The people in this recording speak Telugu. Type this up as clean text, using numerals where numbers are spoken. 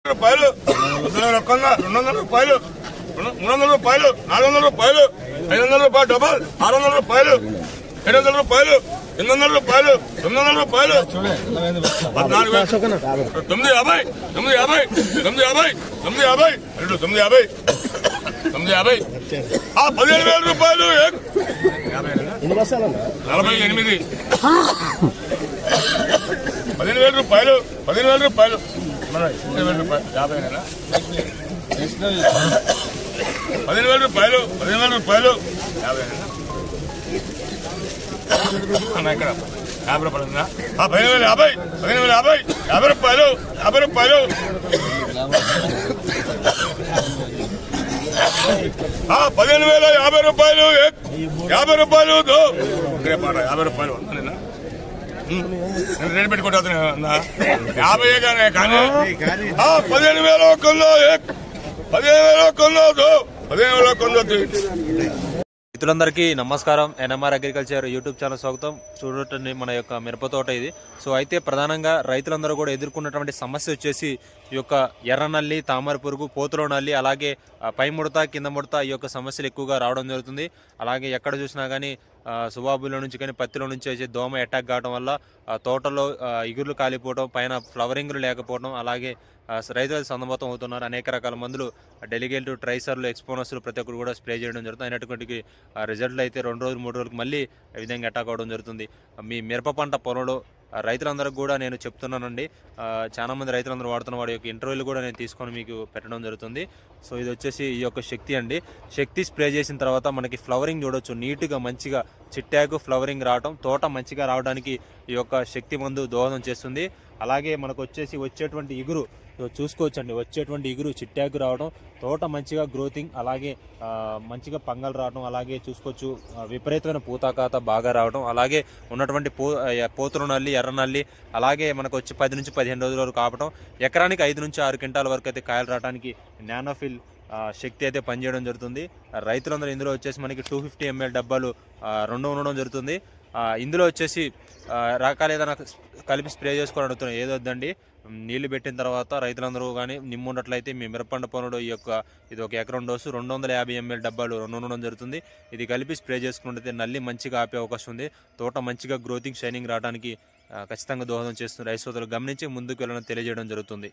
రూపాయలు 200 రూపాయలు 300 రూపాయలు 400 రూపాయలు 500 రూపాయలు డబల్ 600 రూపాయలు 700 రూపాయలు 800 రూపాయలు 900 రూపాయలు 950 17,000 రూపాయలు 48 15,000 రూపాయలు 15,000 రూపాయలు 15,000 రూపాయలు 15,000 రూపాయలు 50 రూపాయలు 50 రూపాయలు 50 రూపాయలు 15,050 రూపాయలు 50 రూపాయలు 50 రూపాయలు రేటు పెట్టుకుంటా 50 కానీ 15,000 కొల్లో 15,000 కొల్లో 15,000 కొల్లో. మిత్రులందరికీ నమస్కారం. ఎన్ఎంఆర్ అగ్రికల్చర్ యూట్యూబ్ ఛానల్ స్వాగతం. చూడటండి మన యొక్క మిరప తోట ఇది. సో అయితే ప్రధానంగా రైతులందరూ కూడా ఎదుర్కొన్నటువంటి సమస్య వచ్చేసి ఈ యొక్క ఎర్ర నల్లి, తామర పురుగు, పోతులో నల్లి, అలాగే పై ముడత, కింద ముడత, ఈ యొక్క సమస్యలు ఎక్కువగా రావడం జరుగుతుంది. అలాగే ఎక్కడ చూసినా కానీ సుబాబులో నుంచి కానీ పత్తిలో నుంచి వచ్చే దోమ అటాక్ కావడం వల్ల తోటలో ఇగుర్లు కాలిపోవడం, పైన ఫ్లవరింగ్లు లేకపోవడం, అలాగే రైతులు సన్నమతం అవుతున్నారు. అనేక రకాల మందులు డెలిగేట్లు, ట్రైసర్లు, ఎక్స్పోనర్స్లు ప్రతి ఒక్కరు కూడా స్ప్రే చేయడం జరుగుతుంది. అయినటువంటి రిజల్ట్లు అయితే 2 రోజులు 3 రోజులకు మళ్ళీ ఈ విధంగా అటాక్ అవ్వడం జరుగుతుంది. మీ మిరప పంట పొలంలో రైతులందరికీ కూడా నేను చెప్తున్నానండి. చాలామంది రైతులందరూ వాడుతున్న వాడి యొక్క ఇంటర్వ్యూలు కూడా నేను తీసుకొని మీకు పెట్టడం జరుగుతుంది. సో ఇది వచ్చేసి ఈ యొక్క శక్తి అండి. శక్తి స్ప్రే చేసిన తర్వాత మనకి ఫ్లవరింగ్ చూడొచ్చు, నీట్గా మంచిగా చిట్టాకు ఫ్లవరింగ్ రావడం, తోట మంచిగా రావడానికి ఈ యొక్క శక్తి మందు దోహదం చేస్తుంది. అలాగే మనకు వచ్చేటువంటి ఇగురు చూసుకోవచ్చండి, వచ్చేటువంటి ఇగురు చిట్టాకు రావడం, తోట మంచిగా గ్రోతింగ్, అలాగే మంచిగా పంగలు రావడం, అలాగే చూసుకోవచ్చు విపరీతమైన పూతాకాత బాగా రావడం, అలాగే ఉన్నటువంటి పోతుల నల్లి, ఎర్ర నల్లి, అలాగే మనకు వచ్చి 10 నుంచి 15 రోజుల వరకు ఆపడం, ఎకరానికి 5 నుంచి 6 క్వింటాల వరకు అయితే కాయలు రావడానికి నానోఫిల్ శక్తి అయితే పనిచేయడం జరుగుతుంది. రైతులందరూ ఇందులో వచ్చేసి మనకి 250 ml డబ్బాలు 2 ఉండడం జరుగుతుంది. ఇందులో వచ్చేసి రకాలు ఏదైనా కలిపి స్ప్రే చేసుకోవాలని అడుగుతున్నాం, ఏదొద్దండి. నీళ్లు పెట్టిన తర్వాత రైతులందరూ కానీ నిమ్మున్నట్లయితే మీ మిరపండ పనుడు ఇది ఒక ఎకరం డోసు 250 ml డబ్బాలు 2 ఉండడం జరుగుతుంది. ఇది కలిపి స్ప్రే చేసుకుంటే నల్లి మంచిగా ఆపే అవకాశం ఉంది. తోట మంచిగా గ్రోతింగ్, షైనింగ్ రావడానికి ఖచ్చితంగా దోహదం చేస్తుంది. రైతు సోదరులు గమనించి ముందుకు వెళ్ళడం తెలియజేయడం జరుగుతుంది.